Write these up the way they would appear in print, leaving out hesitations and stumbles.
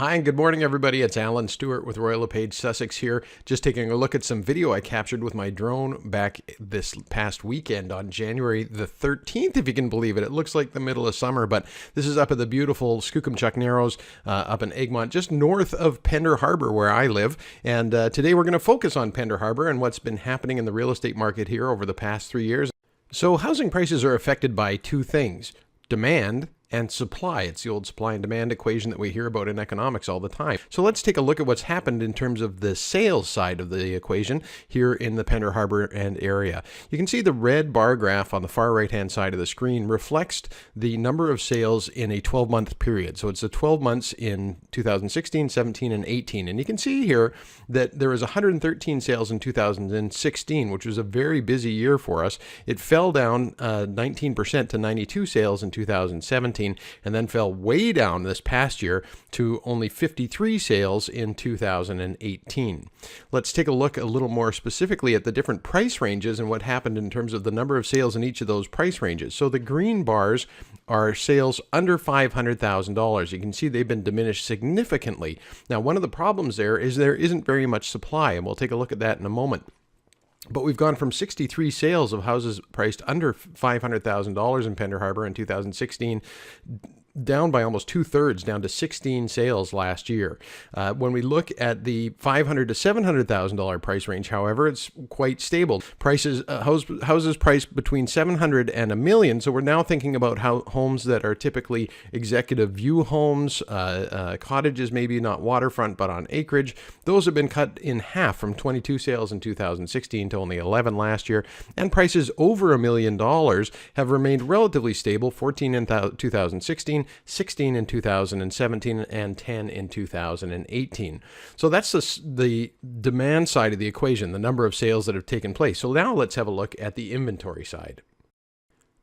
Hi and good morning, everybody. It's Alan Stewart with Royal LePage Sussex here. Just taking a look at some video I captured with my drone back this past weekend on January the 13th, if you can believe it. It looks like the middle of summer, but this is up at the beautiful Skookumchuck Narrows up in Egmont, just north of Pender Harbour, where I live. And today we're going to focus on Pender Harbour and what's been happening in the real estate market here over the past 3 years. So housing prices are affected by two things: demand and supply. It's the old supply and demand equation that we hear about in economics all the time. So let's take a look at what's happened in terms of the sales side of the equation here in the Pender Harbour and area. You can see the red bar graph on the far right-hand side of the screen reflects the number of sales in a 12-month period. So it's the 12 months in 2016, 17, and 18. And you can see here that there was 113 sales in 2016, which was a very busy year for us. It fell down 19% to 92 sales in 2017. And then fell way down this past year to only 53 sales in 2018. Let's take a look a little more specifically at the different price ranges and what happened in terms of the number of sales in each of those price ranges. So the green bars are sales under $500,000. You can see they've been diminished significantly. Now, one of the problems there isn't very much supply, and we'll take a look at that in a moment. But we've gone from 63 sales of houses priced under $500,000 in Pender Harbour in 2016 down by almost 2/3, down to 16 sales last year. When we look at the $500,000 to $700,000 price range, however, it's quite stable. Prices, houses priced between $700,000 and $1 million. So we're now thinking about homes that are typically executive view homes, cottages, maybe not waterfront, but on acreage. Those have been cut in half from 22 sales in 2016 to only 11 last year. And prices over $1 million have remained relatively stable: 14 in 2016. 16 in 2017, and 10 in 2018. So that's the demand side of the equation, the number of sales that have taken place. So now let's have a look at the inventory side.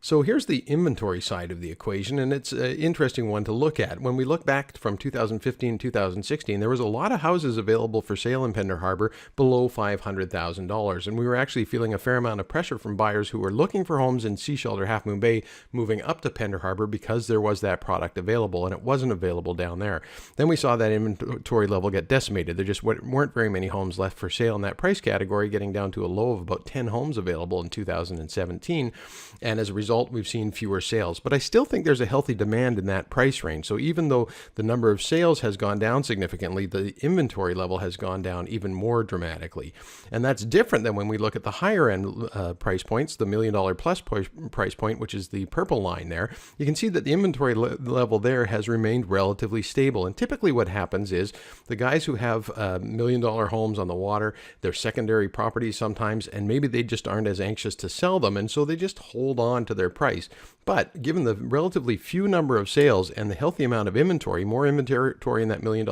So here's the inventory side of the equation, and it's an interesting one to look at. When we look back from 2015 to 2016, there was a lot of houses available for sale in Pender Harbour below $500,000, and we were actually feeling a fair amount of pressure from buyers who were looking for homes in Sea Shelter, Half Moon Bay, moving up to Pender Harbour because there was that product available, and it wasn't available down there. Then we saw that inventory level get decimated. There just weren't very many homes left for sale in that price category, getting down to a low of about 10 homes available in 2017, and as a result, we've seen fewer sales. But I still think there's a healthy demand in that price range. So even though the number of sales has gone down significantly, the inventory level has gone down even more dramatically. And that's different than when we look at the higher end price points, the $1 million plus price point, which is the purple line there. You can see that the inventory level there has remained relatively stable. And typically what happens is the guys who have $1 million homes on the water, they're secondary properties sometimes, and maybe they just aren't as anxious to sell them, and so they just hold on to their price. But given the relatively few number of sales and the healthy amount of inventory, more inventory in that $1 million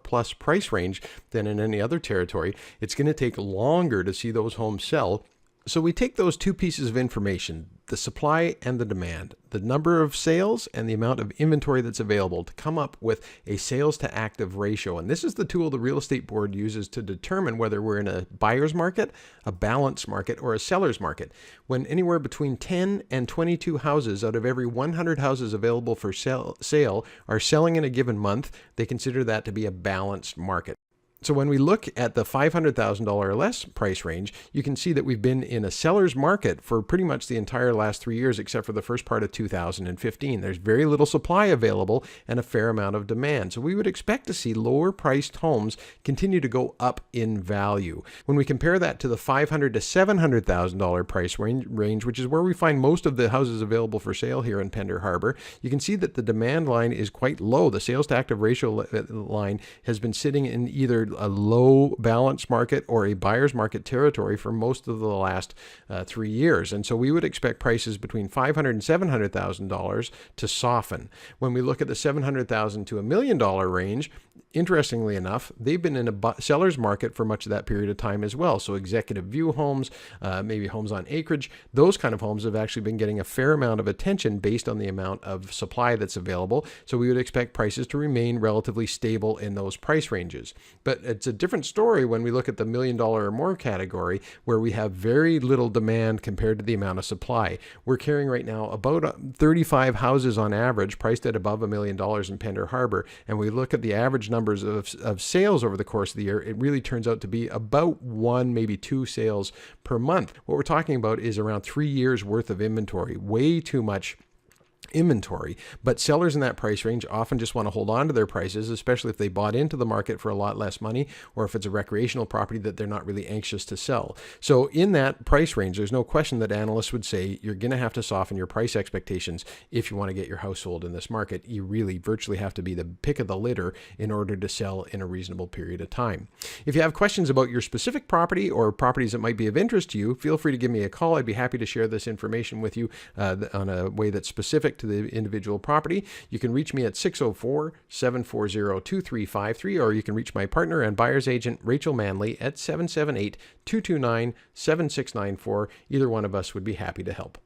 plus price range than in any other territory, it's going to take longer to see those homes sell. So we take those two pieces of information, the supply and the demand, the number of sales and the amount of inventory that's available, to come up with a sales to active ratio. And this is the tool the real estate board uses to determine whether we're in a buyer's market, a balanced market, or a seller's market. When anywhere between 10 and 22 houses out of every 100 houses available for sale are selling in a given month, they consider that to be a balanced market. So when we look at the $500,000 or less price range, you can see that we've been in a seller's market for pretty much the entire last 3 years, except for the first part of 2015. There's very little supply available and a fair amount of demand. So we would expect to see lower priced homes continue to go up in value. When we compare that to the $500,000 to $700,000 price range, which is where we find most of the houses available for sale here in Pender Harbour, you can see that the demand line is quite low. The sales to active ratio line has been sitting in either a low balance market or a buyer's market territory for most of the last 3 years. And so we would expect prices between $500,000 and $700,000 to soften. When we look at the $700,000 to $1 million range, interestingly enough, they've been in a seller's market for much of that period of time as well. So executive view homes, maybe homes on acreage, those kind of homes have actually been getting a fair amount of attention based on the amount of supply that's available. So we would expect prices to remain relatively stable in those price ranges. But it's a different story when we look at the $1 million or more category, where we have very little demand compared to the amount of supply. We're carrying right now about 35 houses on average priced at above $1 million in Pender Harbour. And we look at the average numbers of sales over the course of the year, it really turns out to be about 1, maybe 2 sales per month. What we're talking about is around 3 years worth of inventory, way too much inventory. But sellers in that price range often just want to hold on to their prices, especially if they bought into the market for a lot less money, or if it's a recreational property that they're not really anxious to sell. So in that price range, there's no question that analysts would say you're going to have to soften your price expectations if you want to get your house sold in this market. You really virtually have to be the pick of the litter in order to sell in a reasonable period of time. If you have questions about your specific property or properties that might be of interest to you, feel free to give me a call. I'd be happy to share this information with you on a way that's specific to the individual property. You can reach me at 604-740-2353, or you can reach my partner and buyer's agent, Rachel Manley, at 778-229-7694. Either one of us would be happy to help.